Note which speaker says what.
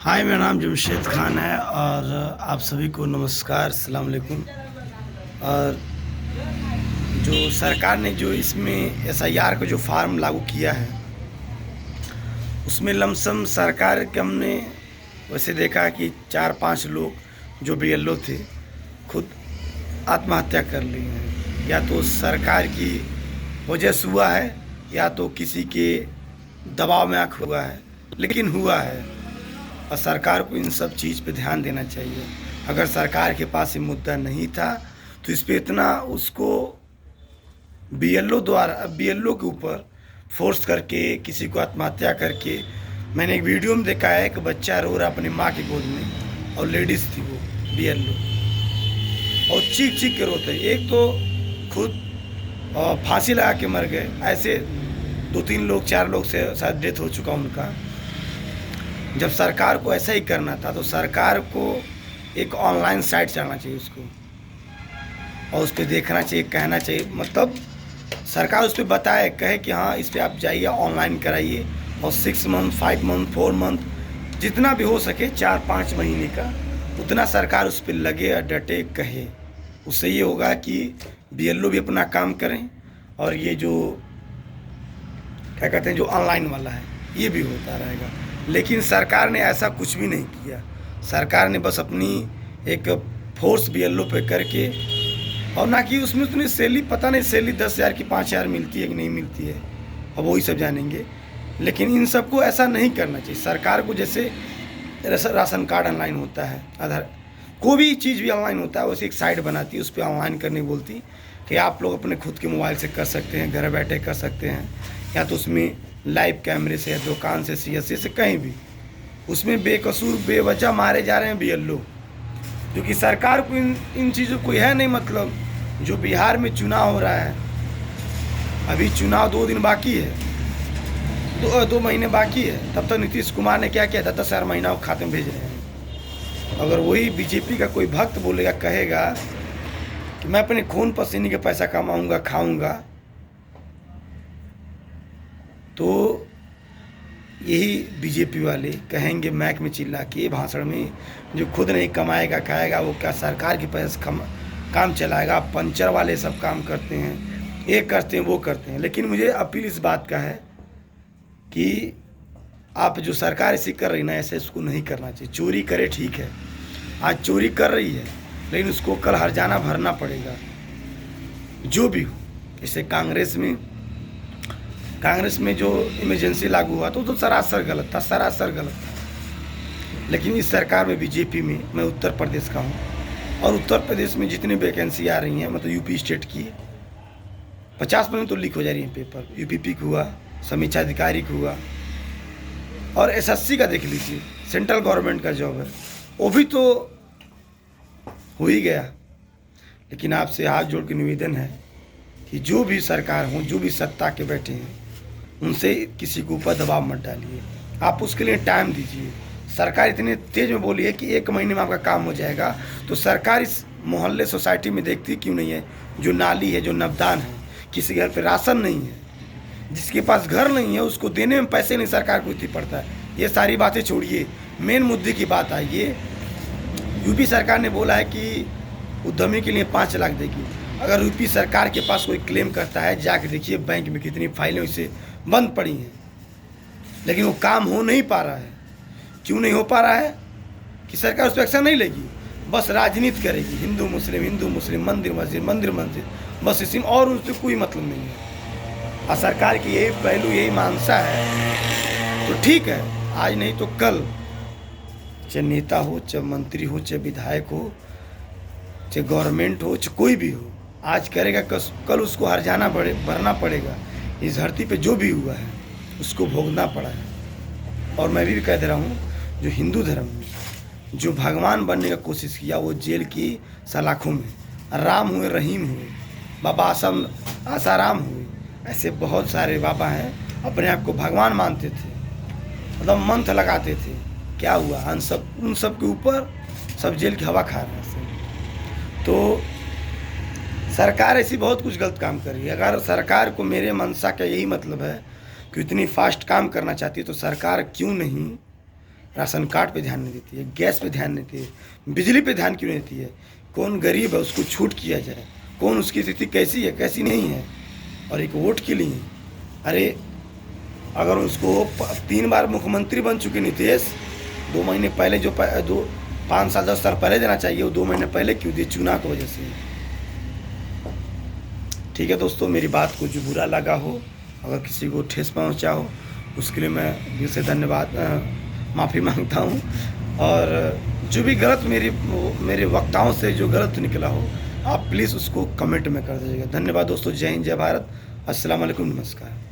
Speaker 1: हाय, मेरा नाम जमशेद खान है और आप सभी को नमस्कार, अस्सलाम वालेकुम। और जो सरकार ने जो इसमें एसआईआर का जो फार्म लागू किया है, उसमें लमसम सरकार के हमने वैसे देखा कि 4-5 लोग जो बीएलओ थे खुद आत्महत्या कर लिए हैं। या तो सरकार की वजह से हुआ है या तो किसी के दबाव में आकर हुआ है, लेकिन हुआ है। और सरकार को इन सब चीज़ पे ध्यान देना चाहिए। अगर सरकार के पास ये मुद्दा नहीं था तो इस पे इतना उसको बीएलओ के ऊपर फोर्स करके किसी को आत्महत्या करके। मैंने एक वीडियो में देखा है कि बच्चा रो रहा अपनी माँ की गोद में और लेडीज़ थी वो बीएलओ, और चीख चीख के रोते। एक तो खुद फांसी लगा के मर गए, ऐसे 2-3 लोग 4 लोग से शायद डेथ हो चुका उनका। जब सरकार को ऐसा ही करना था तो सरकार को एक ऑनलाइन साइट चलाना चाहिए उसको, और उस पर देखना चाहिए, कहना चाहिए। मतलब सरकार उस पर बताए, कहे कि हाँ इस पर आप जाइए, ऑनलाइन कराइए, और 6 मंथ 5 मंथ 4 मंथ जितना भी हो सके 4-5 महीने का उतना सरकार उस पर लगे और डटे, कहे। उससे ये होगा कि बीएलओ भी अपना काम करें और ये जो क्या कहते हैं जो ऑनलाइन वाला है ये भी होता रहेगा। लेकिन सरकार ने ऐसा कुछ भी नहीं किया। सरकार ने बस अपनी एक फोर्स बीएलओ पे करके, और ना कि उसमें उतनी सैलरी, पता नहीं सैलरी 10,000 की 5,000 मिलती है कि नहीं मिलती है, अब वही सब जानेंगे। लेकिन इन सबको ऐसा नहीं करना चाहिए। सरकार को जैसे राशन कार्ड ऑनलाइन होता है, आधार, कोई भी चीज़ भी ऑनलाइन होता है, वैसे एक साइट बनाती है, उस पर ऑनलाइन करने बोलती कि आप लोग अपने खुद के मोबाइल से कर सकते हैं, घर बैठे कर सकते हैं, या तो उसमें लाइव कैमरे से या दुकान से सीएससी से कहीं भी। उसमें बेकसूर बेवजह मारे जा रहे हैं बीएलओ, क्योंकि सरकार को इन चीज़ों को है नहीं मतलब। जो बिहार में चुनाव हो रहा है, अभी चुनाव 2 दिन बाकी है, 2 महीने बाकी है, तब तक नीतीश कुमार ने क्या किया था, 10,000 महीना खाते में भेज रहे हैं। अगर वही बीजेपी का कोई भक्त बोलेगा, कहेगा कि मैं अपने खून पसीने के पैसा कमाऊंगा, खाऊंगा, तो यही बीजेपी वाले कहेंगे मैक में चिल्ला के भाषण में, जो खुद नहीं कमाएगा खाएगा वो क्या सरकार के पैसे काम चलाएगा। पंचर वाले सब काम करते हैं, ये करते हैं वो करते हैं। लेकिन मुझे अपील इस बात का है कि आप जो सरकार ऐसी कर रही ना, ऐसे उसको नहीं करना चाहिए। चोरी करे ठीक है, आज चोरी कर रही है, लेकिन उसको कल हर्जाना भरना पड़ेगा जो भी हो। जैसे कांग्रेस में जो इमरजेंसी लागू हुआ तो सरासर गलत था, सरासर गलत था। लेकिन इस सरकार में बीजेपी में, मैं उत्तर प्रदेश का हूँ, और उत्तर प्रदेश में जितनी वैकेंसी आ रही हैं, मतलब यूपी स्टेट की 50% तो लीक हो जा रही है पेपर। यूपीपी का हुआ, समीक्षा अधिकारी का हुआ, और एसएससी का देख लीजिए, सेंट्रल गवर्नमेंट का जॉब है, वो भी तो हो ही गया। लेकिन आपसे हाथ जोड़ के निवेदन है कि जो भी सरकार हो, जो भी सत्ता के बैठे हैं, उनसे किसी के ऊपर दबाव मत डालिए। आप उसके लिए टाइम दीजिए। सरकार इतने तेज में बोली है कि 1 महीने में आपका काम हो जाएगा, तो सरकार इस मोहल्ले सोसाइटी में देखती क्यों नहीं है? जो नाली है, जो नवदान है, किसी घर पे राशन नहीं है, जिसके पास घर नहीं है उसको देने में पैसे नहीं सरकार को इतनी पड़ता है। ये सारी बातें छोड़िए, मेन मुद्दे की बात आइए। यूपी सरकार ने बोला है कि उद्यमी के लिए 5 लाख देगी। अगर यूपी सरकार के पास कोई क्लेम करता है, जाके देखिए बैंक में कितनी फाइलें उसे बंद पड़ी हैं, लेकिन वो काम हो नहीं पा रहा है। क्यों नहीं हो पा रहा है? कि सरकार उस पर एक्शन नहीं लेगी, बस राजनीति करेगी, हिंदू मुस्लिम, मंदिर मस्जिद, बस इसी में, और उससे कोई मतलब नहीं है। और सरकार की यही पहलू, यही मानसा है तो ठीक है, आज नहीं तो कल, चाहे नेता हो, चाहे मंत्री हो, चाहे विधायक हो, चाहे गवर्नमेंट हो, चाहे कोई भी हो, आज करेगा कल उसको हर्जाना भरना पड़ेगा। इस धरती पे जो भी हुआ है उसको भोगना पड़ा है। और मैं भी कह दे रहा हूँ, जो हिंदू धर्म में जो भगवान बनने का कोशिश किया, वो जेल की सलाखों में, राम हुए, रहीम हुए, बाबा आसाराम हुए, ऐसे बहुत सारे बाबा हैं, अपने आप को भगवान मानते थे, मतलब मंत्र लगाते थे। क्या हुआ? उन सब के ऊपर सब जेल की हवा खा रहे हैं। तो सरकार ऐसी बहुत कुछ गलत काम कर रही है। अगर सरकार को, मेरे मनसा का यही मतलब है कि इतनी फास्ट काम करना चाहती है, तो सरकार क्यों नहीं राशन कार्ड पे ध्यान नहीं देती है, गैस पे ध्यान नहीं देती है, बिजली पे ध्यान क्यों नहीं देती है? कौन गरीब है उसको छूट किया जाए, कौन उसकी स्थिति कैसी है कैसी नहीं है, और एक वोट के लिए। अरे अगर उसको 3 बार मुख्यमंत्री बन चुके नीतीश, 2 महीने पहले जो 5 साल 10 साल पहले देना चाहिए वो 2 महीने पहले क्यों दिए? चुनाव की वजह से। ठीक है दोस्तों, मेरी बात को जो बुरा लगा हो, अगर किसी को ठेस पहुंचा हो, उसके लिए मैं दिल से धन्यवाद माफ़ी मांगता हूं। और जो भी गलत मेरे वक्ताओं से जो गलत निकला हो, आप प्लीज़ उसको कमेंट में कर दीजिएगा। धन्यवाद दोस्तों, जय हिंद, जय भारत, अस्सलाम वालेकुम, नमस्कार।